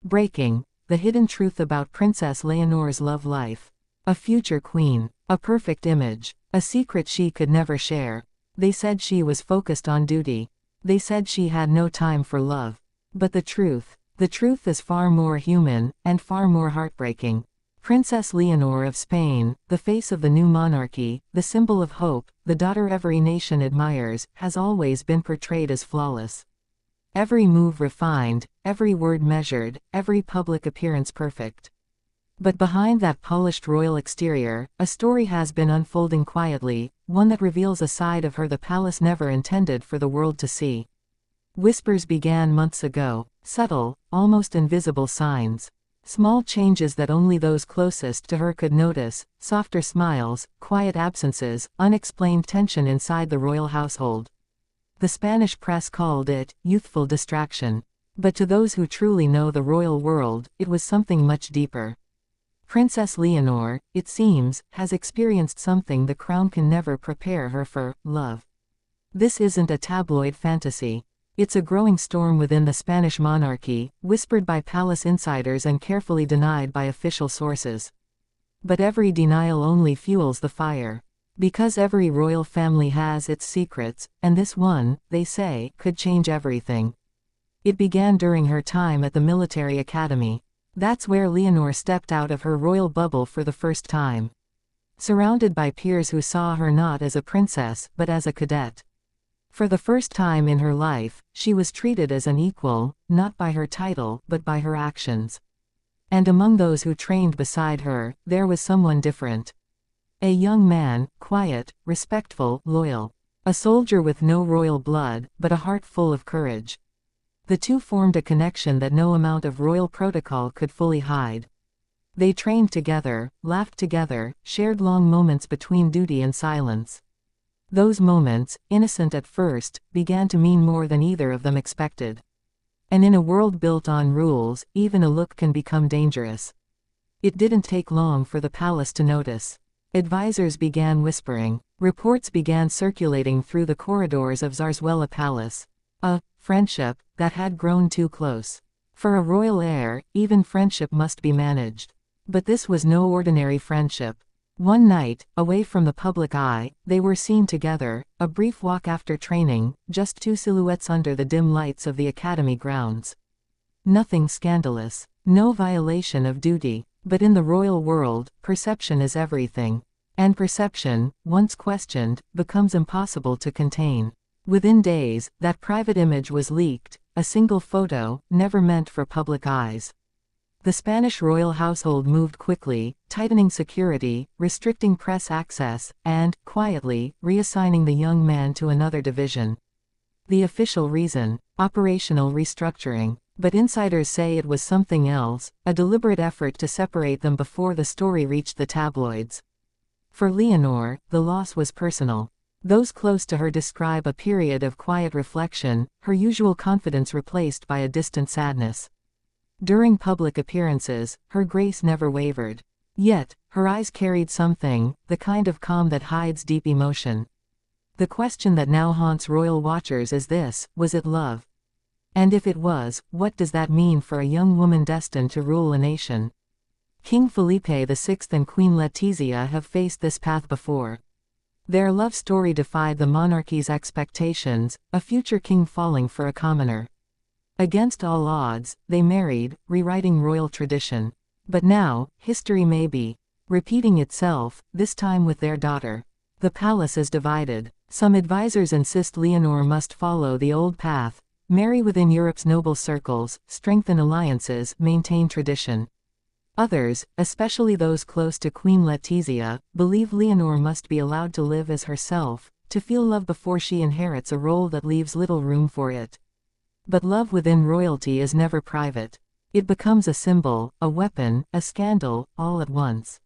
Breaking the hidden truth about Princess Leonor's love life. A future queen. A perfect image. A secret she could never share. They said she was focused on duty. They said she had no time for love. But the truth is far more human, and far more heartbreaking. Princess Leonor of Spain, the face of the new monarchy, the symbol of hope, the daughter every nation admires, has always been portrayed as flawless. Every move refined, every word measured, every public appearance perfect. But behind that polished royal exterior, a story has been unfolding quietly, one that reveals a side of her the palace never intended for the world to see. Whispers began months ago, subtle, almost invisible signs. Small changes that only those closest to her could notice, softer smiles, quiet absences, unexplained tension inside the royal household. The Spanish press called it youthful distraction. But to those who truly know the royal world, it was something much deeper. Princess Leonor, it seems, has experienced something the crown can never prepare her for: love. This isn't a tabloid fantasy. It's a growing storm within the Spanish monarchy, whispered by palace insiders and carefully denied by official sources. But every denial only fuels the fire. Because every royal family has its secrets, and this one, they say, could change everything. It began during her time at the military academy. That's where Leonor stepped out of her royal bubble for the first time. Surrounded by peers who saw her not as a princess but as a cadet. For the first time in her life, she was treated as an equal, not by her title but by her actions. And among those who trained beside her, there was someone different. A young man, quiet, respectful, loyal. A soldier with no royal blood, but a heart full of courage. The two formed a connection that no amount of royal protocol could fully hide. They trained together, laughed together, shared long moments between duty and silence. Those moments, innocent at first, began to mean more than either of them expected. And in a world built on rules, even a look can become dangerous. It didn't take long for the palace to notice. Advisors began whispering. Reports began circulating through the corridors of Zarzuela Palace. A friendship that had grown too close. For a royal heir, even friendship must be managed. But this was no ordinary friendship. One night, away from the public eye, they were seen together, a brief walk after training, just two silhouettes under the dim lights of the academy grounds. Nothing scandalous, no violation of duty, but in the royal world, perception is everything. And perception, once questioned, becomes impossible to contain. Within days, that private image was leaked, a single photo, never meant for public eyes. The Spanish royal household moved quickly, tightening security, restricting press access, and, quietly, reassigning the young man to another division. The official reason: operational restructuring. But insiders say it was something else, a deliberate effort to separate them before the story reached the tabloids. For Leonor, the loss was personal. Those close to her describe a period of quiet reflection, her usual confidence replaced by a distant sadness. During public appearances, her grace never wavered. Yet, her eyes carried something, the kind of calm that hides deep emotion. The question that now haunts royal watchers is this: was it love? And if it was, what does that mean for a young woman destined to rule a nation? King Felipe VI and Queen Letizia have faced this path before. Their love story defied the monarchy's expectations, a future king falling for a commoner. Against all odds, they married, rewriting royal tradition. But now, history may be repeating itself, this time with their daughter. The palace is divided. Some advisors insist Leonor must follow the old path, marry within Europe's noble circles, strengthen alliances, maintain tradition. Others, especially those close to Queen Letizia, believe Leonor must be allowed to live as herself, to feel love before she inherits a role that leaves little room for it. But love within royalty is never private. It becomes a symbol, a weapon, a scandal, all at once.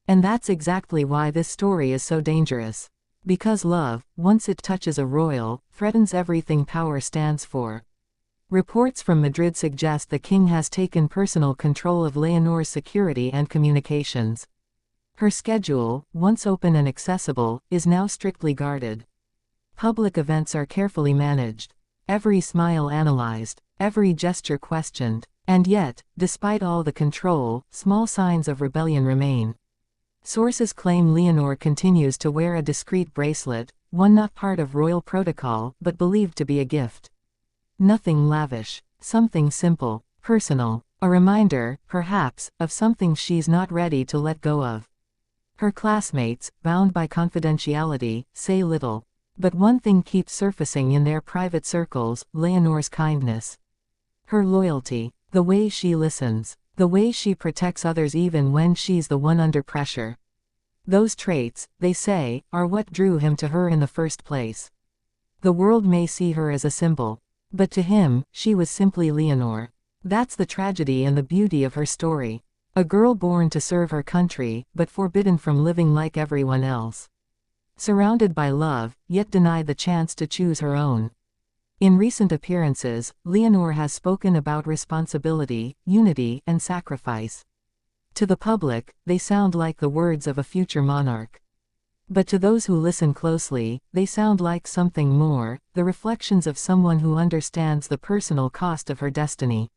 And that's exactly why this story is so dangerous. Because love, once it touches a royal, threatens everything power stands for. Reports from Madrid suggest the king has taken personal control of Leonor's security and communications. Her schedule, once open and accessible, is now strictly guarded. Public events are carefully managed. Every smile analyzed, every gesture questioned, And yet, despite all the control, small signs of rebellion remain. Sources claim Leonor continues to wear a discreet bracelet, one not part of royal protocol but believed to be a gift. Nothing lavish, something simple, personal, a reminder, perhaps, of something she's not ready to let go of. Her classmates, bound by confidentiality, say little. But one thing keeps surfacing in their private circles: Leonor's kindness. Her loyalty, the way she listens, the way she protects others even when she's the one under pressure. Those traits, they say, are what drew him to her in the first place. The world may see her as a symbol, but to him, she was simply Leonor. That's the tragedy and the beauty of her story. A girl born to serve her country, but forbidden from living like everyone else. Surrounded by love, yet denied the chance to choose her own. In recent appearances, Leonor has spoken about responsibility, unity, and sacrifice. To the public, they sound like the words of a future monarch. But to those who listen closely, they sound like something more, the reflections of someone who understands the personal cost of her destiny.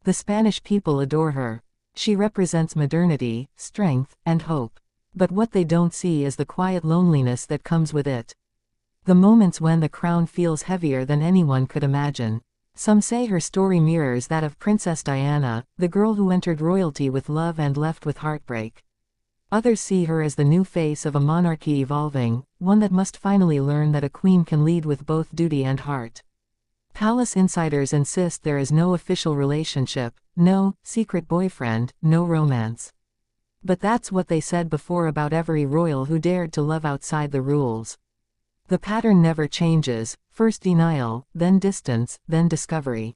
The Spanish people adore her. She represents modernity, strength, and hope. But what they don't see is the quiet loneliness that comes with it. The moments when the crown feels heavier than anyone could imagine. Some say her story mirrors that of Princess Diana, the girl who entered royalty with love and left with heartbreak. Others see her as the new face of a monarchy evolving, one that must finally learn that a queen can lead with both duty and heart. Palace insiders insist there is no official relationship, no secret boyfriend, no romance. But that's what they said before about every royal who dared to love outside the rules. The pattern never changes: first denial, then distance, then discovery.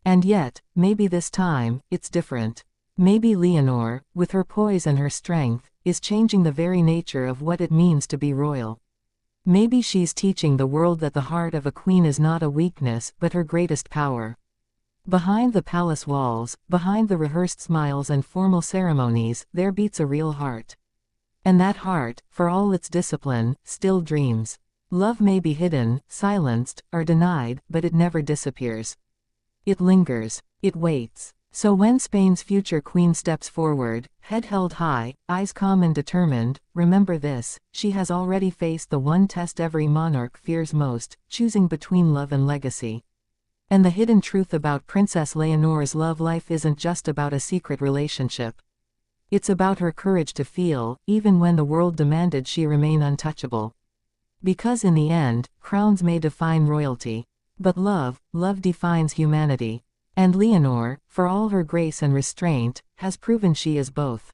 And yet, maybe this time, it's different. Maybe Leonor, with her poise and her strength, is changing the very nature of what it means to be royal. Maybe she's teaching the world that the heart of a queen is not a weakness but her greatest power. Behind the palace walls, behind the rehearsed smiles and formal ceremonies, there beats a real heart. And that heart, for all its discipline, still dreams. Love may be hidden, silenced, or denied, but it never disappears. It lingers. It waits. So when Spain's future queen steps forward, head held high, eyes calm and determined, remember this: she has already faced the one test every monarch fears most, choosing between love and legacy. And the hidden truth about Princess Leonor's love life isn't just about a secret relationship. It's about her courage to feel, even when the world demanded she remain untouchable. Because in the end, crowns may define royalty. But love defines humanity. And Leonor, for all her grace and restraint, has proven she is both.